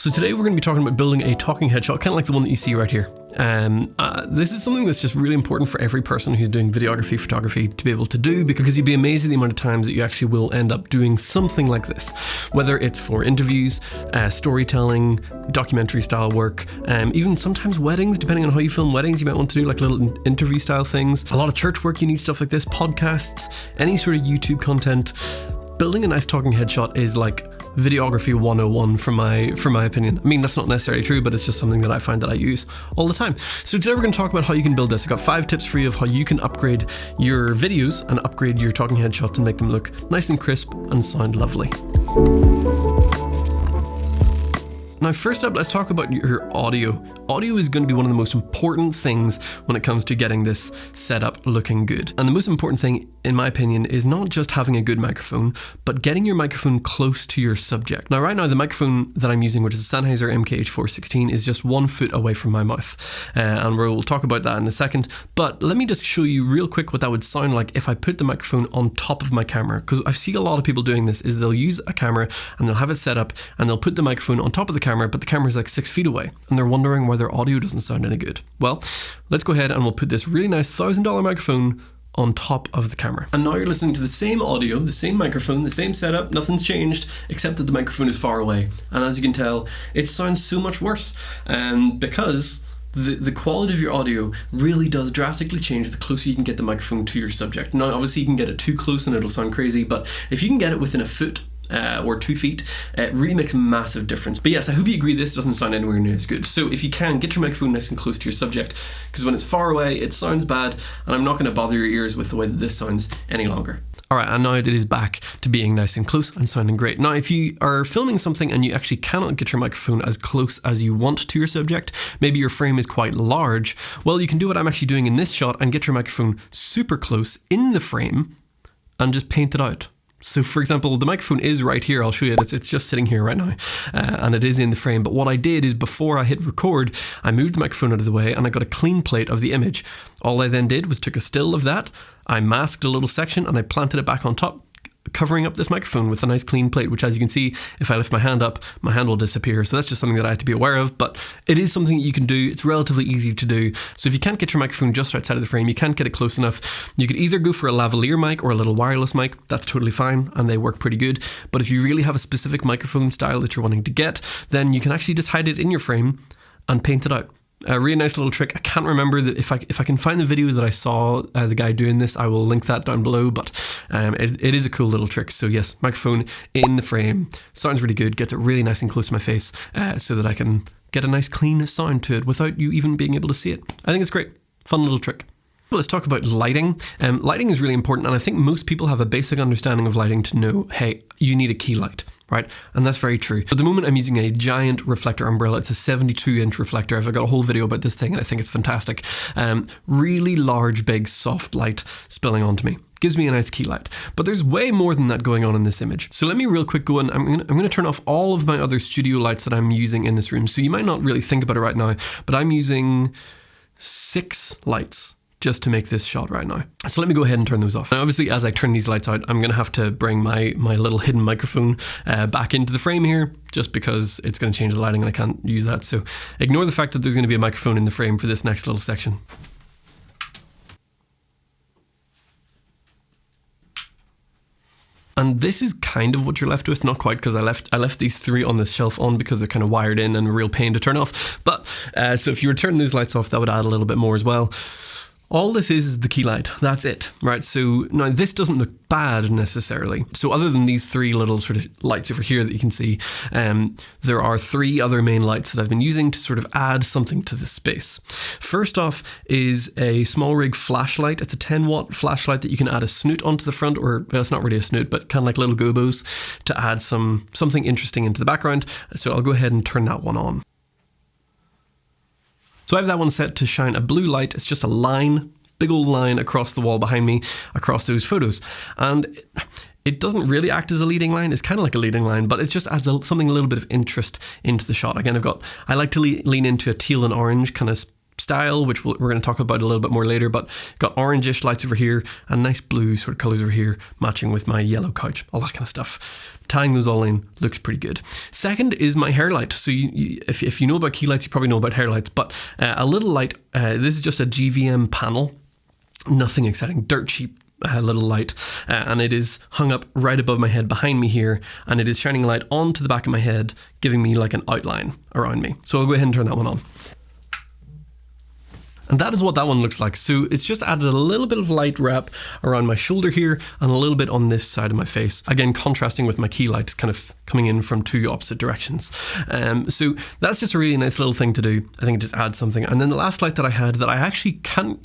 So today we're going to be talking about building a talking headshot, kind of like the one that you see right here. This is something that's just really important for every person who's doing videography, photography to be able to do, because you'd be amazed at the amount of times that you actually will end up doing something like this, whether it's for interviews, storytelling, documentary style work, even sometimes weddings. Depending on how you film weddings, you might want to do like little interview style things. A lot of church work, you need stuff like this, podcasts, any sort of YouTube content. Building a nice talking headshot is like videography 101 from my opinion. I mean, that's not necessarily true, but it's just something that I find that I use all the time. So today we're going to talk about how you can build this. I've got 5 tips for you of how you can upgrade your videos and upgrade your talking headshots and make them look nice and crisp and sound lovely. Now, first up, let's talk about your audio. Audio is going to be one of the most important things when it comes to getting this setup looking good. And the most important thing, in my opinion, is not just having a good microphone, but getting your microphone close to your subject. Now, right now, the microphone that I'm using, which is a Sennheiser MKH416, is just 1 foot away from my mouth. And we'll talk about that in a second. But let me just show you real quick what that would sound like if I put the microphone on top of my camera. Because I see a lot of people doing this, is they'll use a camera and they'll have it set up and they'll put the microphone on top of the camera, but the camera is like 6 feet away and they're wondering why their audio doesn't sound any good. Well, let's go ahead and we'll put this really nice $1,000 microphone on top of the camera. And now you're listening to the same audio, the same microphone, the same setup, nothing's changed, except that the microphone is far away. And as you can tell, it sounds so much worse because the quality of your audio really does drastically change the closer you can get the microphone to your subject. Now, obviously you can get it too close and it'll sound crazy, but if you can get it within a foot or 2 feet, it really makes a massive difference. But yes, I hope you agree this doesn't sound anywhere near as good. So if you can, get your microphone nice and close to your subject, because when it's far away, it sounds bad, and I'm not going to bother your ears with the way that this sounds any longer. Alright, and now it is back to being nice and close and sounding great. Now, if you are filming something and you actually cannot get your microphone as close as you want to your subject, maybe your frame is quite large, well, you can do what I'm actually doing in this shot and get your microphone super close in the frame and just paint it out. So for example, the microphone is right here. I'll show you it. It's just sitting here right now and it is in the frame. But what I did is before I hit record, I moved the microphone out of the way and I got a clean plate of the image. All I then did was took a still of that. I masked a little section and I planted it back on top, covering up this microphone with a nice clean plate, which as you can see, if I lift my hand up, my hand will disappear. So that's just something that I have to be aware of, but it is something that you can do. It's relatively easy to do. So if you can't get your microphone just outside of the frame, you can't get it close enough, you could either go for a lavalier mic or a little wireless mic. That's totally fine and they work pretty good. But if you really have a specific microphone style that you're wanting to get, then you can actually just hide it in your frame and paint it out. A really nice little trick. I can't remember that if I can find the video that I saw the guy doing this, I will link that down below, but it is a cool little trick. So yes, microphone in the frame, sounds really good, gets it really nice and close to my face so that I can get a nice clean sound to it without you even being able to see it. I think it's great. Fun little trick. Let's talk about lighting. Lighting is really important, and I think most people have a basic understanding of lighting to know, hey, you need a key light, right? And that's very true. At the moment, I'm using a giant reflector umbrella. It's a 72-inch reflector. I've got a whole video about this thing, and I think it's fantastic. Really large, big, soft light spilling onto me. Gives me a nice key light. But there's way more than that going on in this image. So let me real quick go in. I'm going to turn off all of my other studio lights that I'm using in this room. So you might not really think about it right now, but I'm using 6 lights just to make this shot right now. So let me go ahead and turn those off. Now obviously as I turn these lights out, I'm going to have to bring my little hidden microphone back into the frame here, just because it's going to change the lighting and I can't use that. So ignore the fact that there's going to be a microphone in the frame for this next little section. And this is kind of what you're left with, not quite, because I left these 3 on this shelf on because they're kind of wired in and a real pain to turn off. But so if you were turning those lights off, that would add a little bit more as well. All this is the key light. That's it, right? So now this doesn't look bad necessarily. So other than these 3 little sort of lights over here that you can see, there are 3 other main lights that I've been using to sort of add something to this space. First off is a SmallRig flashlight. It's a 10-watt flashlight that you can add a snoot onto the front, or well, it's not really a snoot, but kind of like little gobos to add something interesting into the background. So I'll go ahead and turn that one on. So I have that one set to shine a blue light. It's just a line, big old line across the wall behind me, across those photos. And it doesn't really act as a leading line. It's kind of like a leading line, but it just adds something a little bit of interest into the shot. Again, I like to lean into a teal and orange kind of style, which we're going to talk about a little bit more later, but got orangish lights over here and nice blue sort of colors over here, matching with my yellow couch, all that kind of stuff. Tying those all in looks pretty good. Second is my hair light. So if you know about key lights, you probably know about hair lights, but a little light, this is just a GVM panel, nothing exciting, dirt cheap little light, and it is hung up right above my head behind me here, and it is shining light onto the back of my head, giving me like an outline around me. So I'll go ahead and turn that one on. And that is what that one looks like. So it's just added a little bit of light wrap around my shoulder here and a little bit on this side of my face. Again, contrasting with my key lights kind of coming in from two opposite directions. So that's just a really nice little thing to do. I think it just adds something. And then the last light that I had that I actually can't,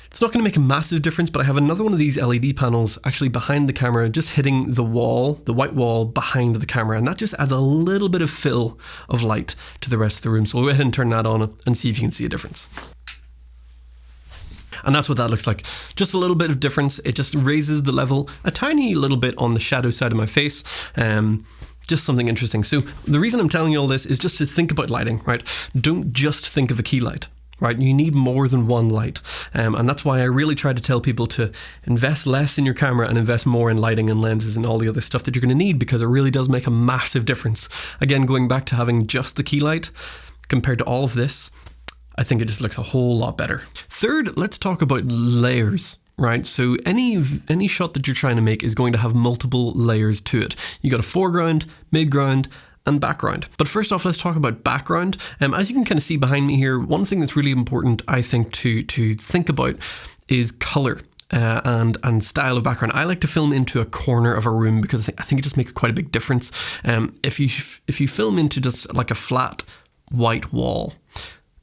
it's not going to make a massive difference, but I have another one of these LED panels actually behind the camera, just hitting the wall, the white wall behind the camera. And that just adds a little bit of fill of light to the rest of the room. So we'll go ahead and turn that on and see if you can see a difference. And that's what that looks like. Just a little bit of difference. It just raises the level a tiny little bit on the shadow side of my face. Just something interesting. So the reason I'm telling you all this is just to think about lighting, right? Don't just think of a key light, right? You need more than one light. And that's why I really try to tell people to invest less in your camera and invest more in lighting and lenses and all the other stuff that you're going to need, because it really does make a massive difference. Again, going back to having just the key light compared to all of this, I think it just looks a whole lot better. Third, let's talk about layers, right? So any shot that you're trying to make is going to have multiple layers to it. You got a foreground, midground, and background. But first off, let's talk about background. As you can kind of see behind me here, one thing that's really important, I think, to think about is color. And style of background. I like to film into a corner of a room because I think it just makes quite a big difference. If you film into just like a flat white wall,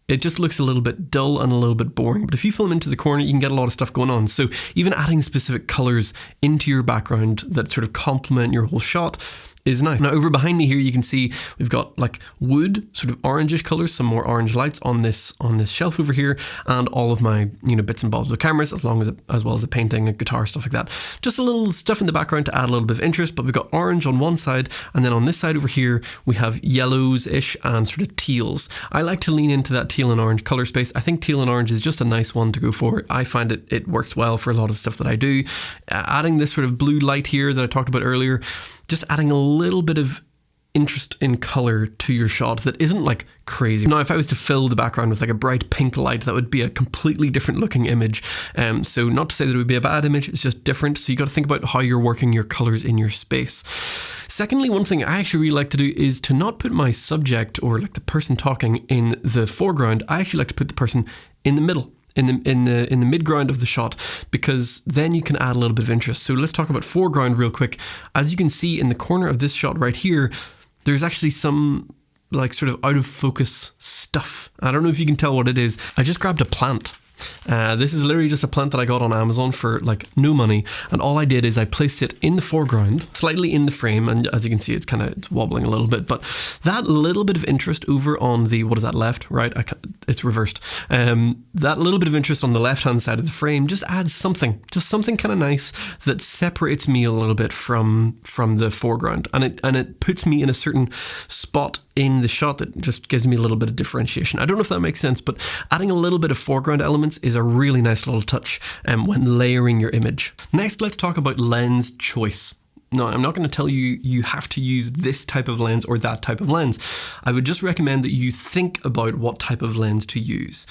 it just looks a little bit dull and a little bit boring. But if you film into the corner, you can get a lot of stuff going on. So even adding specific colors into your background that sort of complement your whole shot is nice. Now over behind me here, you can see we've got like wood, sort of orangish colors, some more orange lights on this shelf over here, and all of my bits and bobs of cameras, as well as a painting, a guitar, stuff like that. Just a little stuff in the background to add a little bit of interest. But we've got orange on one side, and then on this side over here we have yellows-ish and sort of teals. I like to lean into that teal and orange color space. I think teal and orange is just a nice one to go for. I find it works well for a lot of stuff that I do. Adding this sort of blue light here that I talked about earlier, just adding a little bit of interest in color to your shot that isn't like crazy. Now, if I was to fill the background with like a bright pink light, that would be a completely different looking image. So not to say that it would be a bad image, it's just different. So you got to think about how you're working your colors in your space. Secondly, one thing I actually really like to do is to not put my subject or like the person talking in the foreground. I actually like to put the person in the middle. In the midground of the shot, because then you can add a little bit of interest. So let's talk about foreground real quick. As you can see in the corner of this shot right here, there's actually some like sort of out of focus stuff. I don't know if you can tell what it is. I just grabbed a plant. This is literally just a plant that I got on Amazon for like no money, and all I did is I placed it in the foreground, slightly in the frame, and as you can see, it's wobbling a little bit, but that little bit of interest over on the, what is that, left, right? It's reversed. That little bit of interest on the left-hand side of the frame just adds something kind of nice that separates me a little bit from the foreground, and it puts me in a certain spot in the shot that just gives me a little bit of differentiation. I don't know if that makes sense, but adding a little bit of foreground elements is a really nice little touch when layering your image. Next, let's talk about lens choice. Now, I'm not going to tell you you have to use this type of lens or that type of lens. I would just recommend that you think about what type of lens to use.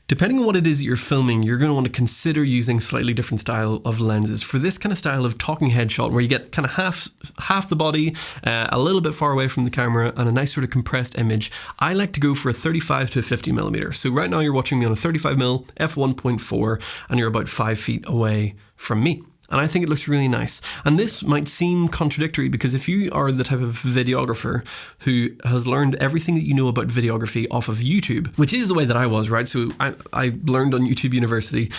Depending on what it is that you're filming, you're going to want to consider using slightly different style of lenses. For this kind of style of talking head shot, where you get kind of half the body, a little bit far away from the camera, and a nice sort of compressed image, I like to go for a 35 to 50 millimeter. So right now you're watching me on a 35mm f1.4, and you're about 5 feet away from me. And I think it looks really nice. And this might seem contradictory, because if you are the type of videographer who has learned everything that you know about videography off of YouTube, which is the way that I was, right? So I learned on YouTube University,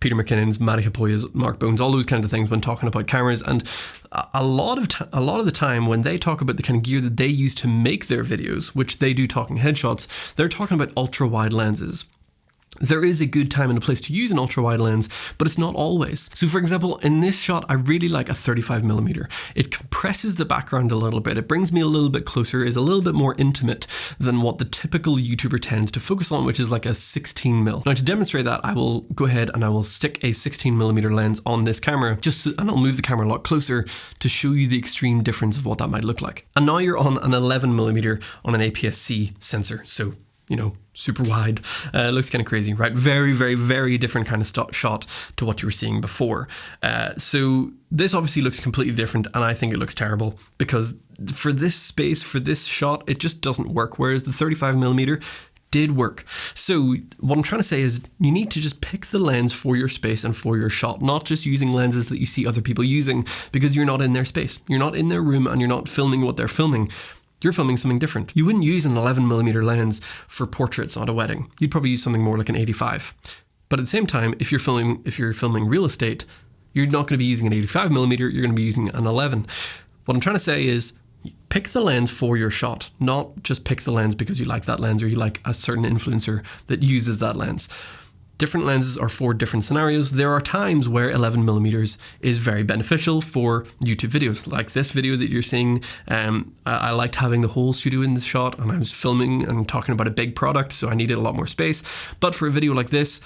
Peter McKinnon's, Matty Hapoya's, Mark Bones, all those kinds of things when talking about cameras. And a lot of the time when they talk about the kind of gear that they use to make their videos, which they do talking headshots, they're talking about ultra wide lenses. There is a good time and a place to use an ultra wide lens, but it's not always. So for example, in this shot, I really like a 35mm. It compresses the background a little bit. It brings me a little bit closer, is a little bit more intimate than what the typical YouTuber tends to focus on, which is like a 16mm. Now to demonstrate that, I will go ahead and I will stick a 16mm lens on this camera, and I'll move the camera a lot closer to show you the extreme difference of what that might look like. And now you're on an 11mm on an APS-C sensor. So, you know, super wide. It looks kind of crazy, right? Very, very, very different kind of shot to what you were seeing before. So this obviously looks completely different, and I think it looks terrible because for this space, for this shot, it just doesn't work. Whereas the 35mm did work. So what I'm trying to say is you need to just pick the lens for your space and for your shot, not just using lenses that you see other people using because you're not in their space. You're not in their room and you're not filming what they're filming. You're filming something different. You wouldn't use an 11mm lens for portraits at a wedding. You'd probably use something more like an 85. But at the same time, if you're filming real estate, you're not going to be using an 85mm, you're going to be using an 11. What I'm trying to say is pick the lens for your shot, not just pick the lens because you like that lens or you like a certain influencer that uses that lens. Different lenses are for different scenarios. There are times where 11mm is very beneficial for YouTube videos, like this video that you're seeing. I liked having the whole studio in the shot, and I was filming and talking about a big product, so I needed a lot more space. But for a video like this,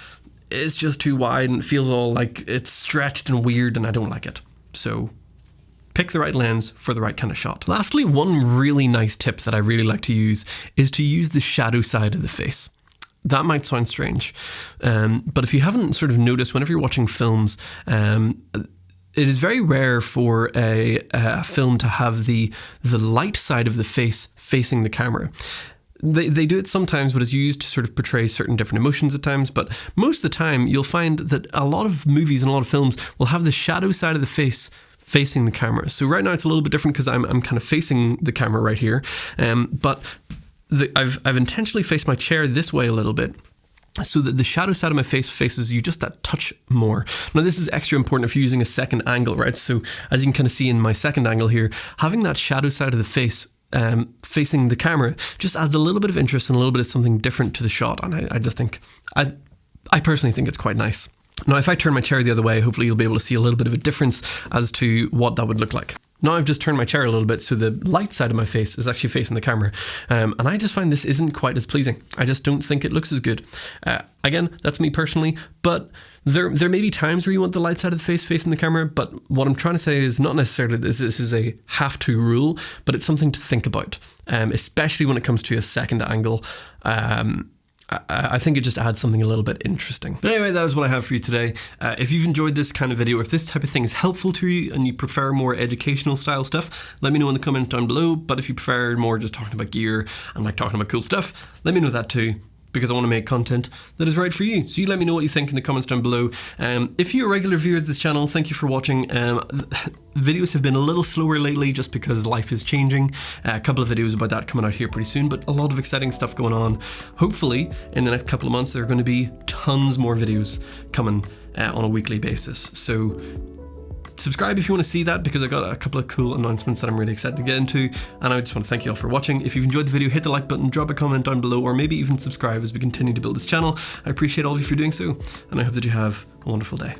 it's just too wide and it feels all like it's stretched and weird, and I don't like it. So pick the right lens for the right kind of shot. Lastly, one really nice tip that I really like to use is to use the shadow side of the face. That might sound strange, but if you haven't sort of noticed, whenever you're watching films, it is very rare for a film to have the light side of the face facing the camera. They do it sometimes, but it's used to sort of portray certain different emotions at times. But most of the time, you'll find that a lot of movies and a lot of films will have the shadow side of the face facing the camera. So right now it's a little bit different because I'm kind of facing the camera right here, but I've intentionally faced my chair this way a little bit so that the shadow side of my face faces you just that touch more. Now this is extra important if you're using a second angle, right? So as you can kind of see in my second angle here, having that shadow side of the face facing the camera just adds a little bit of interest and a little bit of something different to the shot. And I just think, I personally think it's quite nice. Now if I turn my chair the other way, hopefully you'll be able to see a little bit of a difference as to what that would look like. Now I've just turned my chair a little bit so the light side of my face is actually facing the camera, and I just find this isn't quite as pleasing. I just don't think it looks as good. Again, that's me personally, but there may be times where you want the light side of the face facing the camera, but what I'm trying to say is not necessarily this is a have-to rule, but it's something to think about, especially when it comes to a second angle. I think it just adds something a little bit interesting. But anyway, that is what I have for you today. If you've enjoyed this kind of video, if this type of thing is helpful to you and you prefer more educational style stuff, let me know in the comments down below. But if you prefer more just talking about gear and like talking about cool stuff, let me know that too, because I want to make content that is right for you. So you let me know what you think in the comments down below. If you're a regular viewer of this channel, thank you for watching. Videos have been a little slower lately just because life is changing. A couple of videos about that coming out here pretty soon, but a lot of exciting stuff going on. Hopefully in the next couple of months there are going to be tons more videos coming on a weekly basis. So subscribe if you want to see that, because I got a couple of cool announcements that I'm really excited to get into, and I just want to thank you all for watching. If you've enjoyed the video, hit the like button, drop a comment down below, or maybe even subscribe as we continue to build this channel. I appreciate all of you for doing so, and I hope that you have a wonderful day.